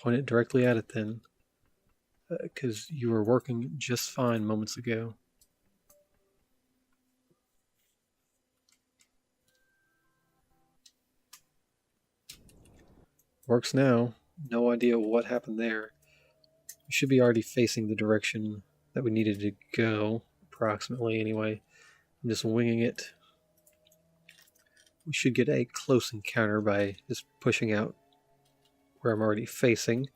point it directly at it then, because you were working just fine moments ago. Works now. No idea what happened there. We should be already facing the direction that we needed to go, approximately anyway. I'm just winging it. We should get a close encounter by just pushing out where I'm already facing.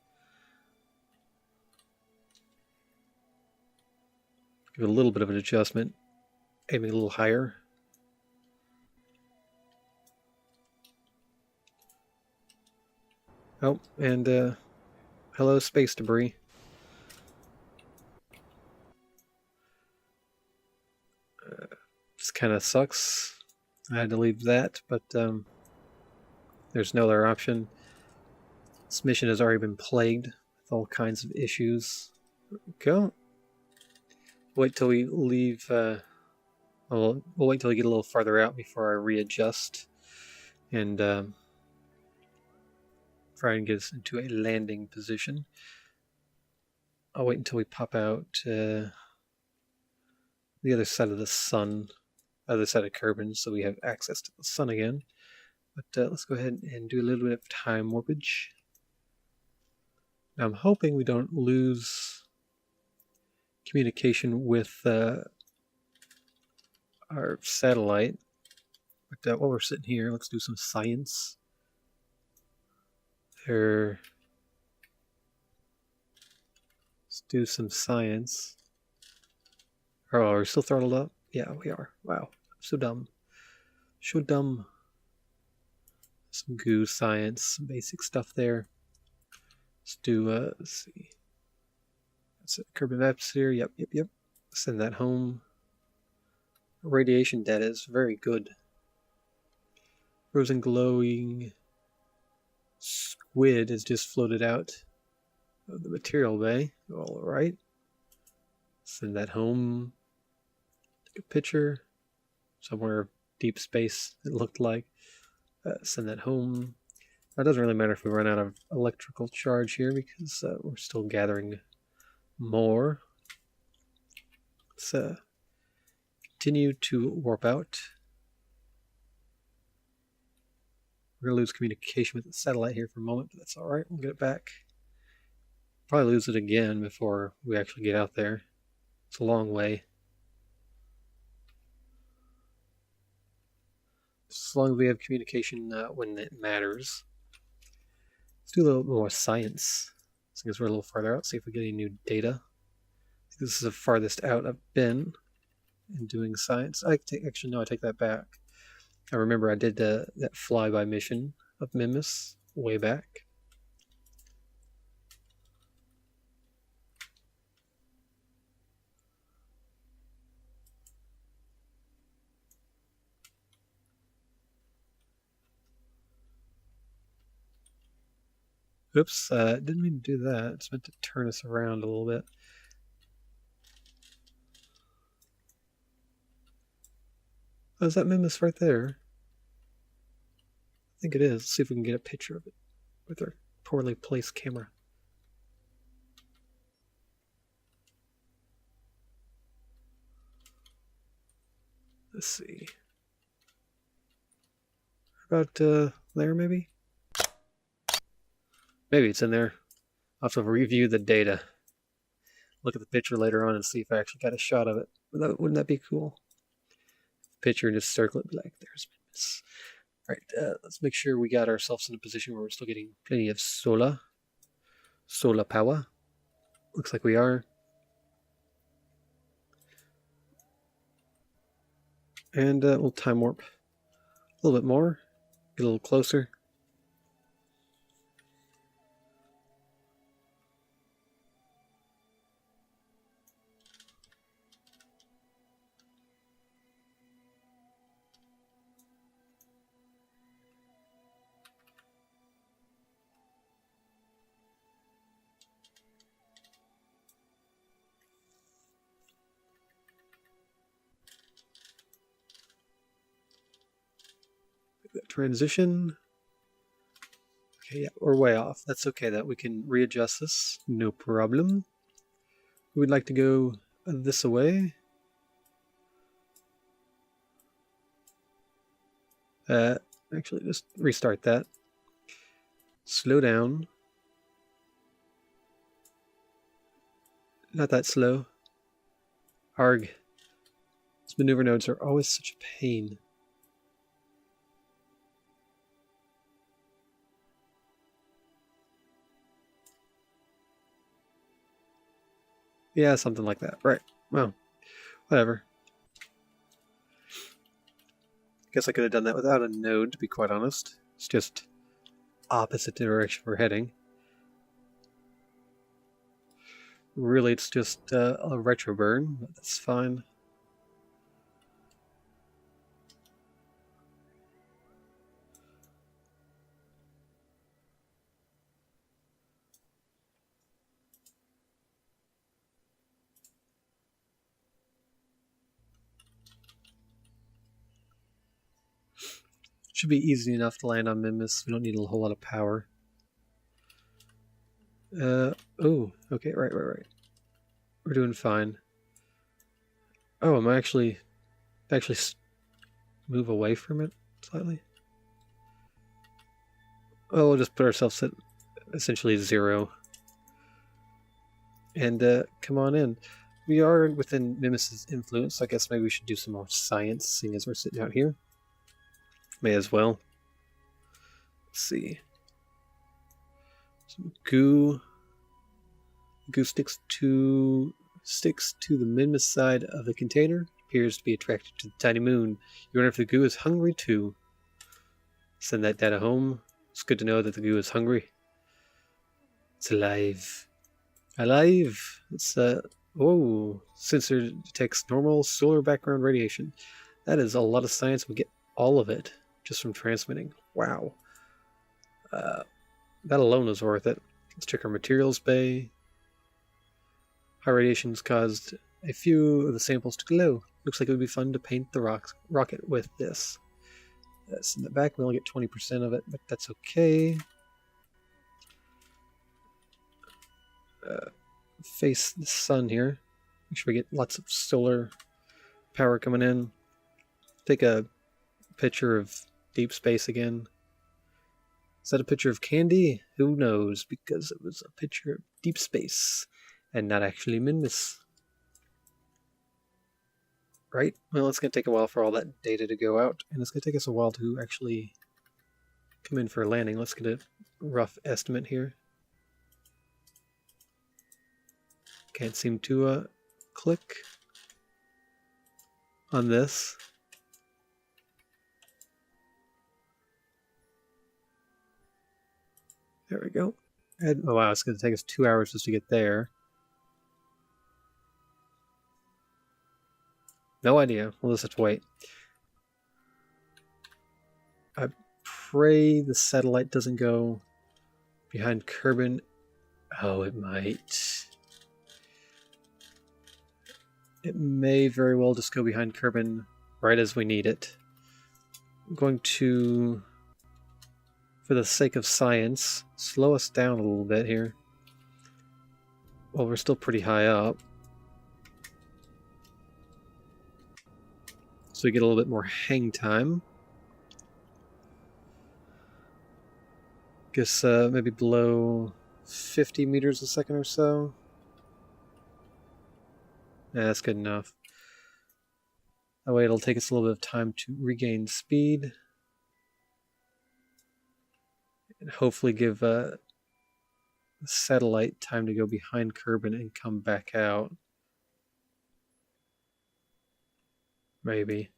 Give it a little bit of an adjustment, aiming a little higher. Oh, and hello, space debris. This kind of sucks. I had to leave that, but there's no other option. This mission has already been plagued with all kinds of issues. There we go. Wait till we leave. We'll wait till we get a little farther out before I readjust and try and get us into a landing position. I'll wait until we pop out the other side of the sun, other side of Kerbin, so we have access to the sun again. But let's go ahead and do a little bit of time warpage. Now I'm hoping we don't lose communication with our satellite. But while we're sitting here, let's do some science. Let's do some science. Oh, are we still throttled up? Yeah, we are. Wow, so dumb. So dumb. Some goo science, some basic stuff there. Let's do, let's see. That's it. Kerbin maps here. Yep. Send that home. Radiation data is very good. Frozen glowing squid has just floated out of the material bay. All right. Send that home. Take a picture. Somewhere deep space, it looked like. Send that home. Now, it doesn't really matter if we run out of electrical charge here because we're still gathering more. Let's continue to warp out. We're going to lose communication with the satellite here for a moment, but that's alright. We'll get it back. Probably lose it again before we actually get out there. It's a long way. As long as we have communication when it matters. Let's do a little more science. Since we're a little farther out, see if we get any new data. This is the farthest out I've been in doing science. Actually, no, I take that back. I remember I did that flyby mission of Minmus way back. Oops, didn't mean to do that. It's meant to turn us around a little bit. Oh, is that Minmus right there? I think it is. Let's see if we can get a picture of it with our poorly placed camera. Let's see. About there, maybe? Maybe it's in there. I'll have to review the data. Look at the picture later on and see if I actually got a shot of it. Wouldn't that be cool? Picture and just circle it, be like, there's Minmus. Alright, let's make sure we got ourselves in a position where we're still getting plenty of solar power. Looks like we are. And we'll time warp a little bit more, get a little closer. Transition. Okay, yeah, we're way off. That's okay, that we can readjust this. No problem. We would like to go this away. Actually, just restart that. Slow down. Not that slow. Arg. These maneuver nodes are always such a pain. Yeah, something like that. Right. Well, whatever. Guess I could have done that without a node, to be quite honest. It's just opposite direction we're heading. Really, it's just a retro burn, but that's fine. Should be easy enough to land on Minmus. We don't need a whole lot of power. Oh, okay, right. We're doing fine. Oh, am I actually move away from it slightly? Oh, we'll just put ourselves at essentially 0. And come on in. We are within Minmus's influence, so I guess maybe we should do some more science, seeing as we're sitting out here. May as well. Let's see. Some goo. Goo sticks to the Minmus side of the container. Appears to be attracted to the tiny moon. You wonder if the goo is hungry too. Send that data home. It's good to know that the goo is hungry. It's alive. Alive! It's oh, sensor detects normal solar background radiation. That is a lot of science. We get all of it just from transmitting. Wow. That alone is worth it. Let's check our materials bay. High radiation's caused a few of the samples to glow. Looks like it would be fun to paint the rocket with this. Send it back. We only get 20% of it, but that's okay. Face the sun here. Make sure we get lots of solar power coming in. Take a picture of deep space again. Is that a picture of candy? Who knows? Because it was a picture of deep space and not actually Minmus. Right? Well, it's going to take a while for all that data to go out, and it's going to take us a while to actually come in for a landing. Let's get a rough estimate here. Can't seem to click on this. There we go. And, oh wow, it's going to take us 2 hours just to get there. No idea. We'll just have to wait. I pray the satellite doesn't go behind Kerbin. Oh, it might. It may very well just go behind Kerbin right as we need it. I'm going to, for the sake of science, slow us down a little bit here. Well, we're still pretty high up. So we get a little bit more hang time. Guess maybe below 50 meters a second or so. Yeah, that's good enough. That way it'll take us a little bit of time to regain speed. And hopefully give the satellite time to go behind Kerbin and come back out. Maybe.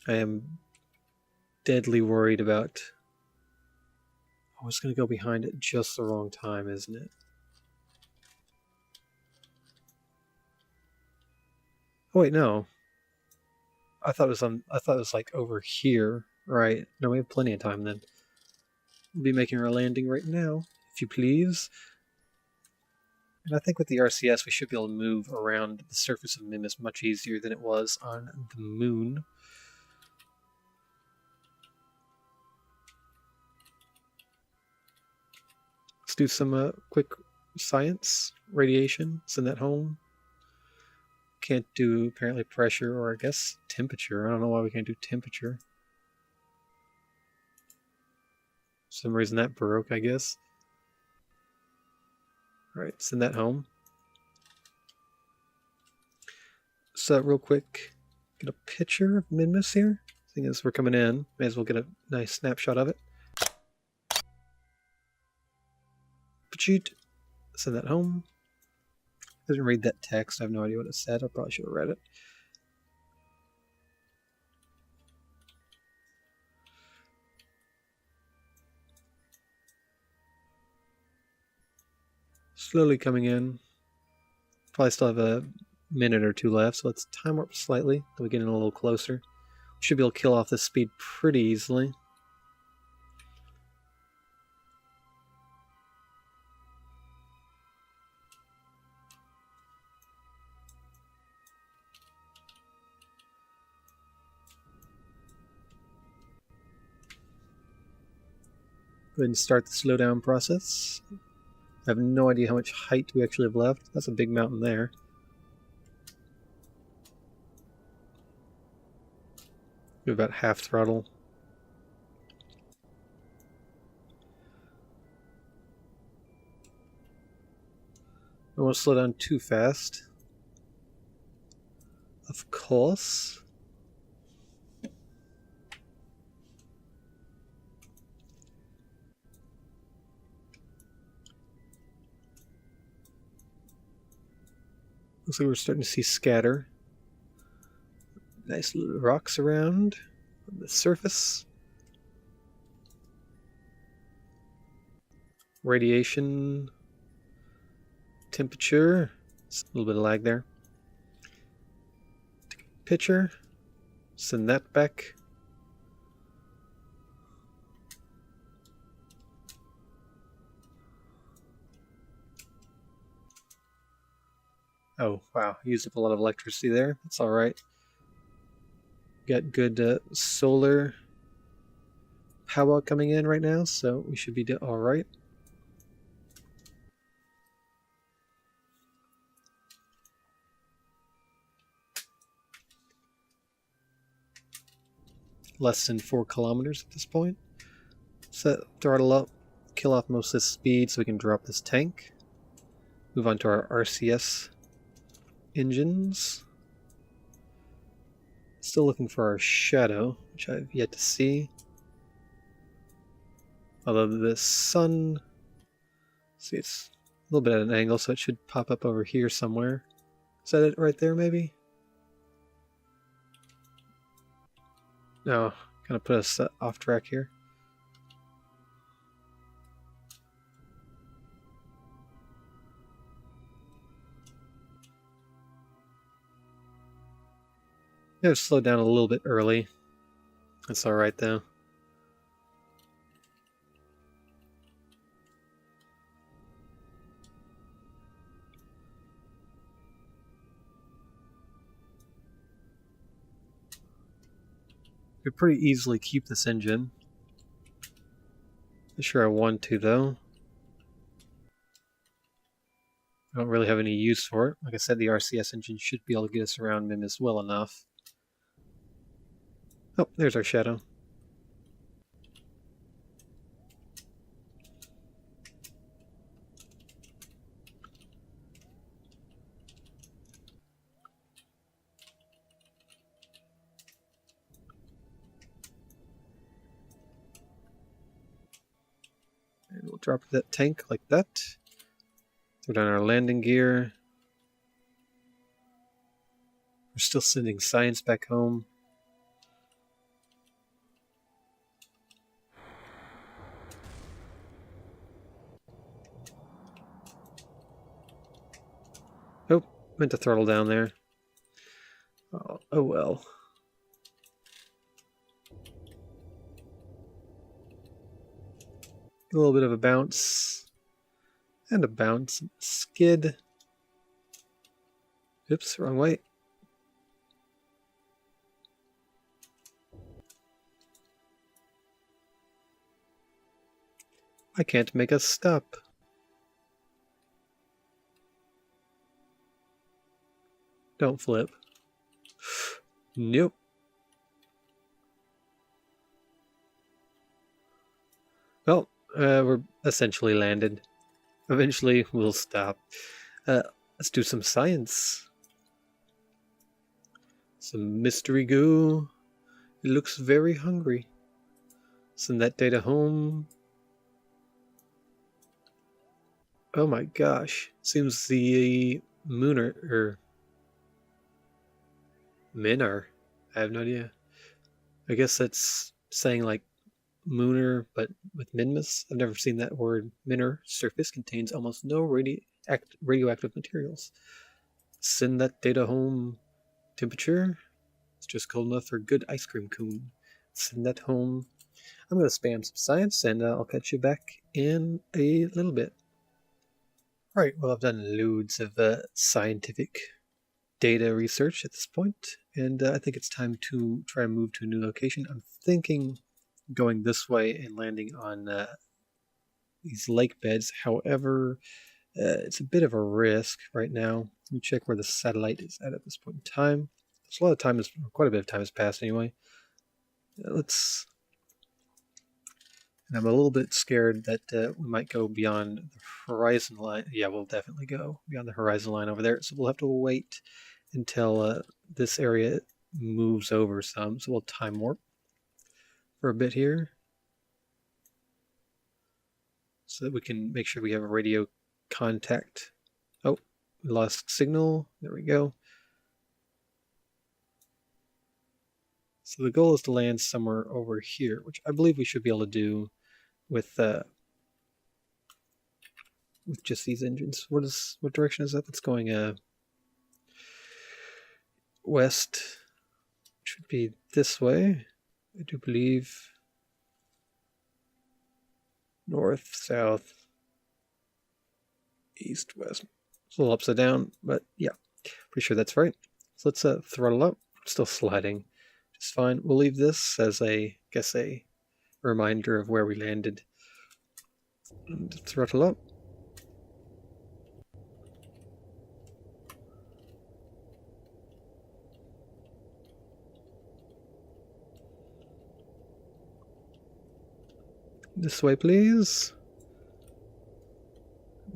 I am deadly worried about... Oh, it's going to go behind at just the wrong time, isn't it? Oh wait, no. I thought it was like over here. Right. No, we have plenty of time then. We'll be making our landing right now, if you please. And I think with the RCS we should be able to move around the surface of Minmus much easier than it was on the moon. do some quick science. Radiation, send that home. Can't do apparently pressure, or I guess temperature. I don't know why we can't do temperature. For some reason that broke, I guess. Alright, send that home. So real quick, get a picture of Minmus here. Thing is, we're coming in. May as well get a nice snapshot of it. Pachit. Send that home. Doesn't read that text. I have no idea what it said. I probably should have read it. Slowly coming in. Probably still have a minute or two left, so let's time warp slightly till we get in a little closer. We should be able to kill off this speed pretty easily. Go ahead and start the slowdown process. I have no idea how much height we actually have left. That's a big mountain there. We're about half throttle. I don't want to slow down too fast. Of course. Looks like we're starting to see scatter. Nice little rocks around on the surface. Radiation, temperature. Just a little bit of lag there. Take a picture. Send that back. Oh, wow. Used up a lot of electricity there. That's alright. Got good solar power coming in right now, so we should be alright. Less than 4 kilometers at this point. Set throttle up, kill off most of this speed so we can drop this tank. Move on to our RCS engines. Still looking for our shadow, which I've yet to see. Although the sun, see, it's a little bit at an angle, so it should pop up over here somewhere. Is that it right there, maybe? No, kind of put us off track here. Yeah, slow down a little bit early. That's alright though. Could pretty easily keep this engine. Not sure I want to though. I don't really have any use for it. Like I said, the RCS engine should be able to get us around Minmus well enough. Oh, there's our shadow. And we'll drop that tank like that. Throw down our landing gear. We're still sending science back home. Oh, meant to throttle down there. Oh well. A little bit of a bounce. And a bounce. Skid. Oops, wrong way. I can't make us stop. Don't flip. Nope. Well, we're essentially landed. Eventually, we'll stop. Let's do some science. Some mystery goo. It looks very hungry. Send that data home. Oh my gosh. Seems the Mooner, or Minar. I have no idea. I guess that's saying like Mooner, but with Minmus. I've never seen that word. Minar surface contains almost no radioactive materials. Send that data home. Temperature? It's just cold enough for a good ice cream cone. Send that home. I'm going to spam some science, and I'll catch you back in a little bit. Alright, well, I've done loads of scientific data research at this point, and I think it's time to try and move to a new location. I'm thinking going this way and landing on these lake beds. However, it's a bit of a risk right now. Let me check where the satellite is at this point in time. There's a lot of time, quite a bit of time has passed anyway. Let's. And I'm a little bit scared that we might go beyond the horizon line. Yeah, we'll definitely go beyond the horizon line over there. So we'll have to wait until this area moves over some. So we'll time warp for a bit here, so that we can make sure we have a radio contact. Oh, we lost signal. There we go. So the goal is to land somewhere over here, which I believe we should be able to do with just these engines. What direction is that? That's going west. Should be this way, I do believe. North, south, east, west. It's a little upside down, but yeah, pretty sure that's right. So let's throttle up. Still sliding, just fine. We'll leave this as a reminder of where we landed. And throttle up. This way, please.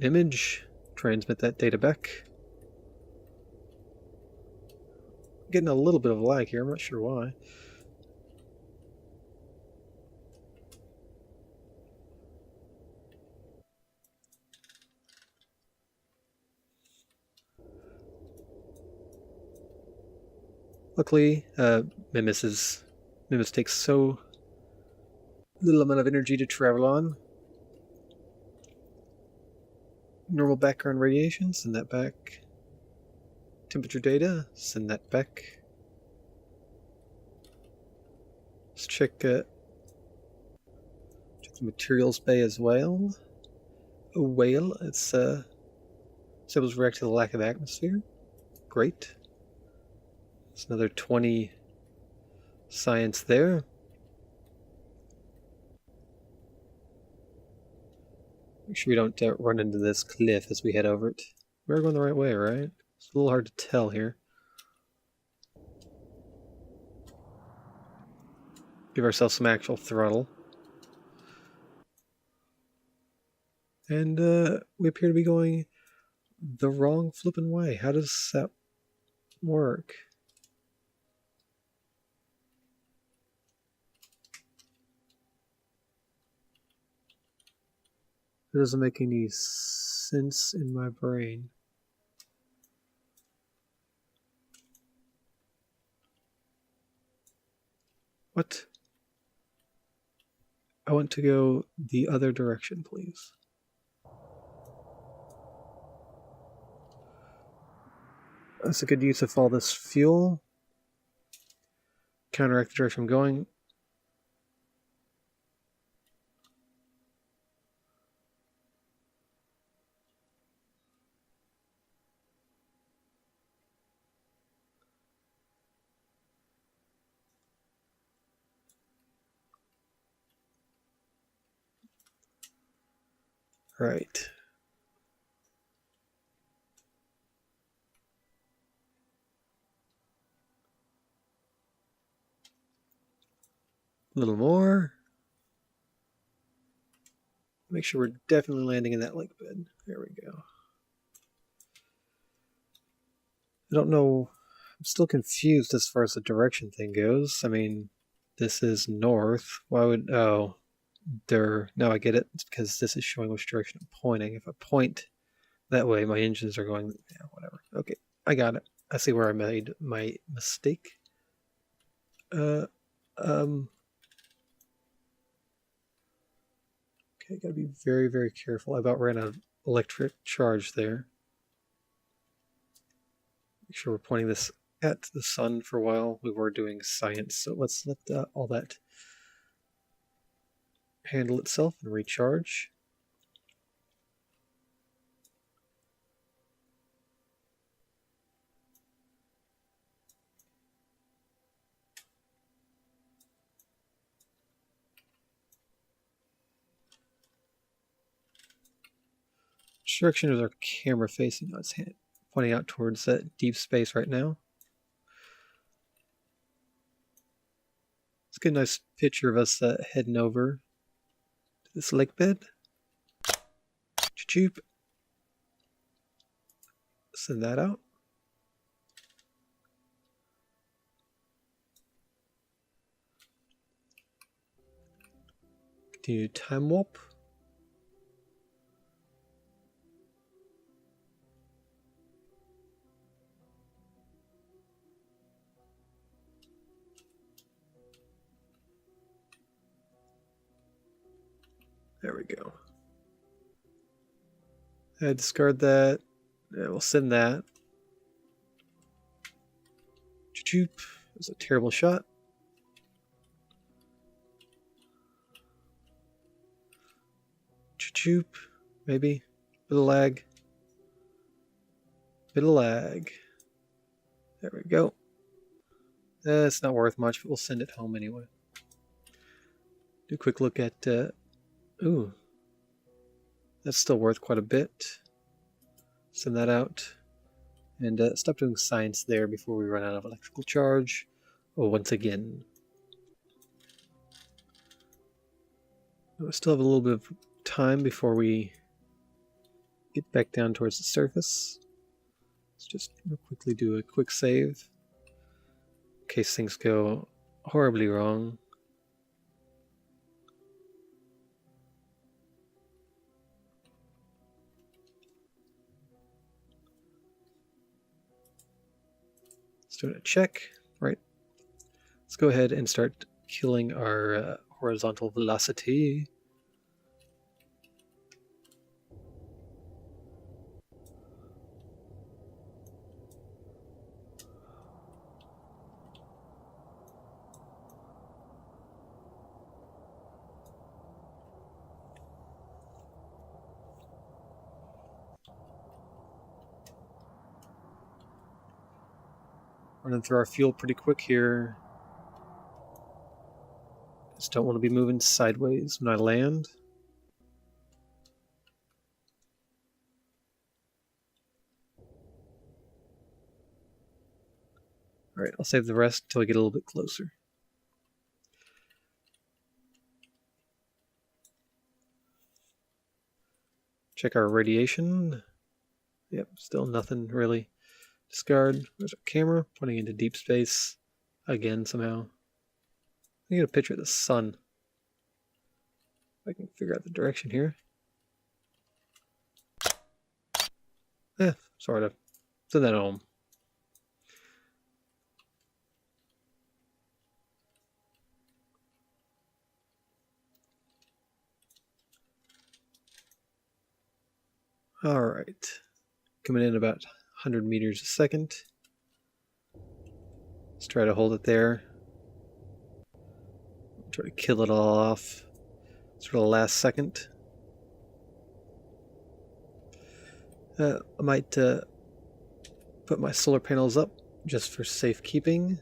Image. Transmit that data back. Getting a little bit of lag here. I'm not sure why. Luckily, Minmus takes so little amount of energy to travel on. Normal background radiation, send that back. Temperature data, send that back. Let's check the materials bay as well. A whale, it's samples react to the lack of atmosphere. Great. It's another 20 science there. Make sure we don't run into this cliff as we head over it. We're going the right way, right? It's a little hard to tell here. Give ourselves some actual throttle. And we appear to be going the wrong flipping way. How does that work? It doesn't make any sense in my brain. What? I want to go the other direction, please. That's a good use of all this fuel. Counteract the direction I'm going. Right. A little more. Make sure we're definitely landing in that lake bed. There we go. I don't know. I'm still confused as far as the direction thing goes. I mean, this is north. Why would... Oh, no, I get it. It's because this is showing which direction I'm pointing. If I point that way, my engines are going... Yeah, whatever. Okay, I got it. I see where I made my mistake. Okay, gotta be very, very careful. I about ran out of electric charge there. Make sure we're pointing this at the sun for a while. We were doing science, so let's let all that handle itself and recharge. Which direction is our camera facing? No, it's pointing out towards that deep space right now. Let's get a nice picture of us heading over to this lake bed. Choop. Send that out. Continue time warp. There we go. I discard that. Yeah, we'll send that. Choop. It was a terrible shot. Choop. Maybe. Bit of lag. Bit of lag. There we go. It's not worth much, but we'll send it home anyway. Do a quick look at... ooh. That's still worth quite a bit. Send that out. And stop doing science there before we run out of electrical charge. Oh, once again. We still have a little bit of time before we get back down towards the surface. Let's just quickly do a quick save in case things go horribly wrong. Let's do a check. Right. Let's go ahead and start killing our horizontal velocity. Running through our fuel pretty quick here. Just don't want to be moving sideways when I land. Alright, I'll save the rest until we get a little bit closer. Check our radiation. Yep, still nothing really. Discard. There's our camera pointing into deep space again somehow. I get a picture of the sun. If I can figure out the direction here. Sort of. Send that home. Alright. Coming in about 100 meters a second. Let's try to hold it there. Try to kill it all off. Sort of last second. I might put my solar panels up just for safekeeping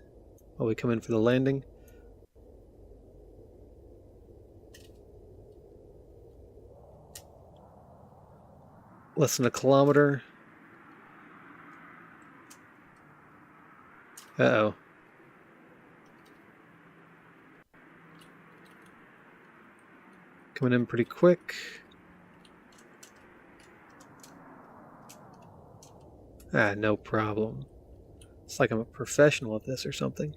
while we come in for the landing. Less than a kilometer. Uh-oh. coming in pretty quick. Ah, no problem. It's like I'm a professional at this or something.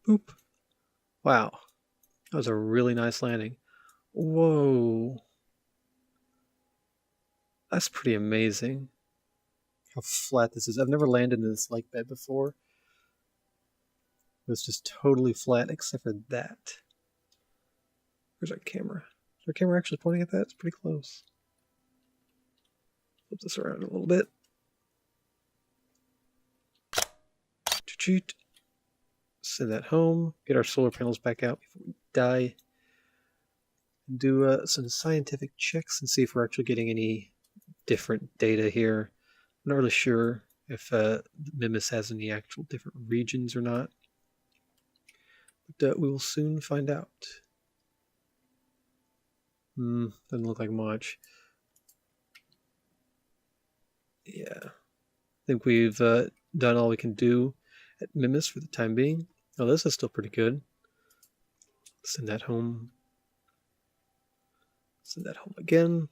Boop. Wow. That was a really nice landing. Whoa. That's pretty amazing. How flat this is. I've never landed in this lake bed before. It's just totally flat except for that. Where's our camera? Is our camera actually pointing at that? It's pretty close. Flip this around a little bit. Send that home. Get our solar panels back out before we die. Do some scientific checks and see if we're actually getting any different data here. I'm not really sure if Minmus has any actual different regions or not. But we will soon find out. Doesn't look like much. Yeah. I think we've done all we can do at Minmus for the time being. Oh, this is still pretty good. Send that home. Send that home again.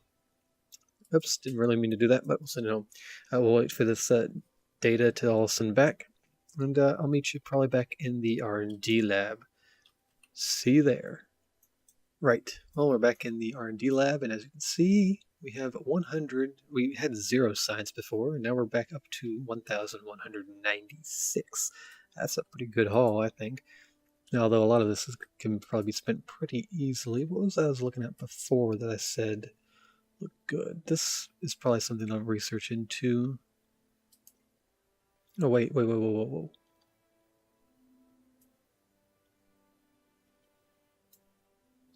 Oops, didn't really mean to do that, but we'll send it home. We'll wait for this data to all send back. And I'll meet you probably back in the R&D lab. See you there. Right. Well, we're back in the R&D lab, and as you can see, we have 100. We had 0 science before, and now we're back up to 1,196. That's a pretty good haul, I think. Although a lot of this can probably be spent pretty easily. What was that I was looking at before that I said looked good? This is probably something I'll research into. Oh, wait. Whoa.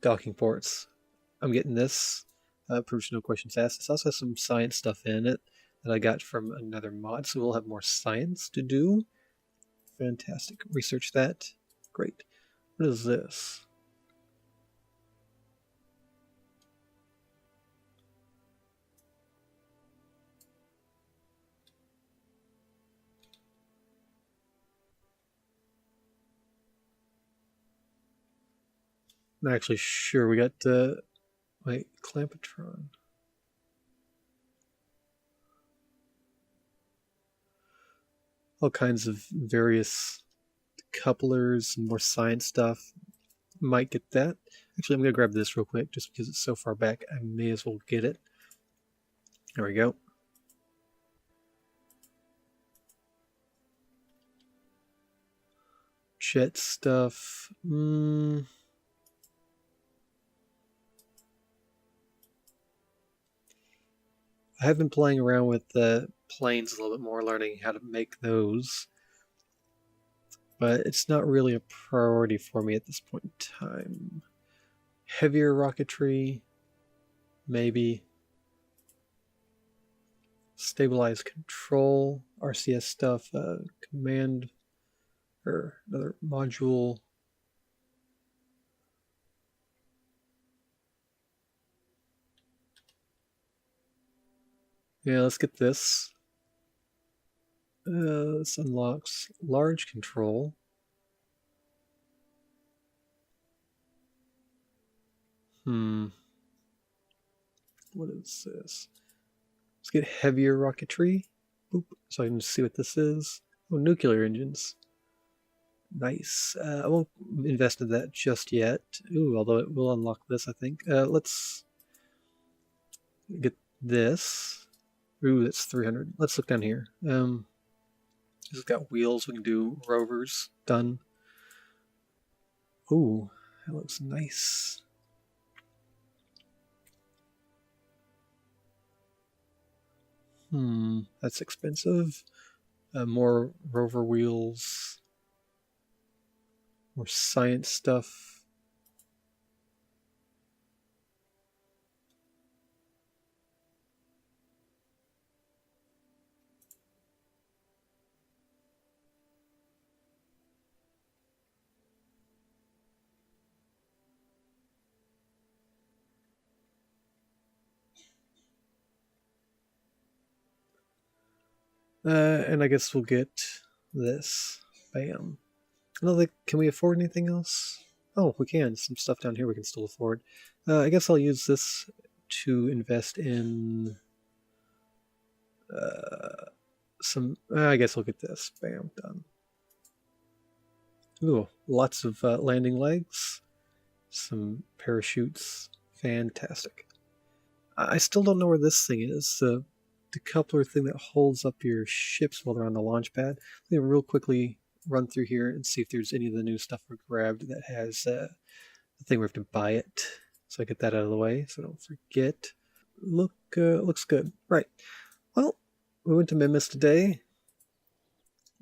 Docking ports. I'm getting this. Proves no questions asked. This also has some science stuff in it that I got from another mod, so we'll have more science to do. Fantastic. Research that. Great. What is this? I'm not actually sure. We got wait, Clampatron. All kinds of various couplers and more science stuff. Might get that. Actually, I'm going to grab this real quick just because it's so far back. I may as well get it. There we go. Jet stuff. I have been playing around with the planes a little bit more, learning how to make those. But it's not really a priority for me at this point in time. Heavier rocketry, maybe. Stabilized control, RCS stuff, command, or another module. Yeah, let's get this. This unlocks large control. What is this? Let's get heavier rocketry. Boop. So I can see what this is. Oh, nuclear engines. Nice. I won't invest in that just yet. Ooh, although it will unlock this, I think. Let's get this. Ooh, that's 300. Let's look down here. This has got wheels. We can do rovers. Done. Ooh, that looks nice. That's expensive. More rover wheels. More science stuff. And I guess we'll get this. Bam. Can we afford anything else? Oh, we can. Some stuff down here we can still afford. I guess I'll use this to invest in some. I guess we'll get this. Bam, done. Ooh, lots of landing legs. Some parachutes. Fantastic. I still don't know where this thing is. The coupler thing that holds up your ships while they're on the launch pad. Let me real quickly run through here and see if there's any of the new stuff we grabbed that has the thing where we have to buy it. So I get that out of the way so I don't forget. Looks good. Right. Well, we went to Minmus today,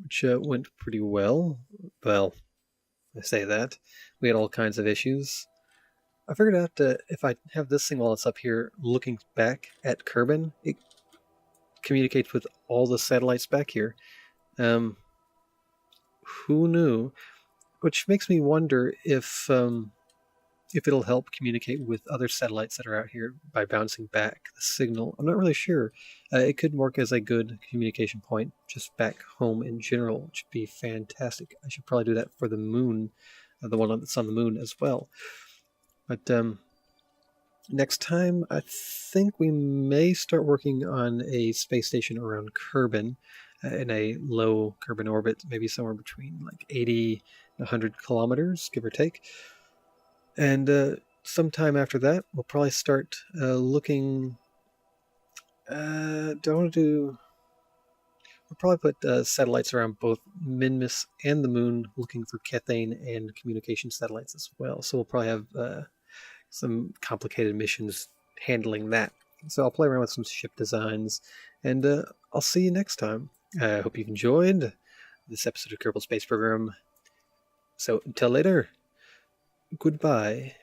which went pretty well. Well, I say that. We had all kinds of issues. I figured out if I have this thing while it's up here looking back at Kerbin, it communicates with all the satellites back here. Who knew? Which makes me wonder if it'll help communicate with other satellites that are out here by bouncing back the signal. I'm not really sure. It could work as a good communication point just back home in general, which would be fantastic. I should probably do that for the moon, the one that's on the moon as well. But next time, I think we may start working on a space station around Kerbin in a low Kerbin orbit, maybe somewhere between like 80 and 100 kilometers, give or take. And sometime after that, we'll probably start looking. We'll probably put satellites around both Minmus and the moon, looking for Cathane and communication satellites as well. So we'll probably have some complicated missions handling that. So I'll play around with some ship designs, and I'll see you next time. I hope you've enjoyed this episode of Kerbal Space Program. So until later, goodbye.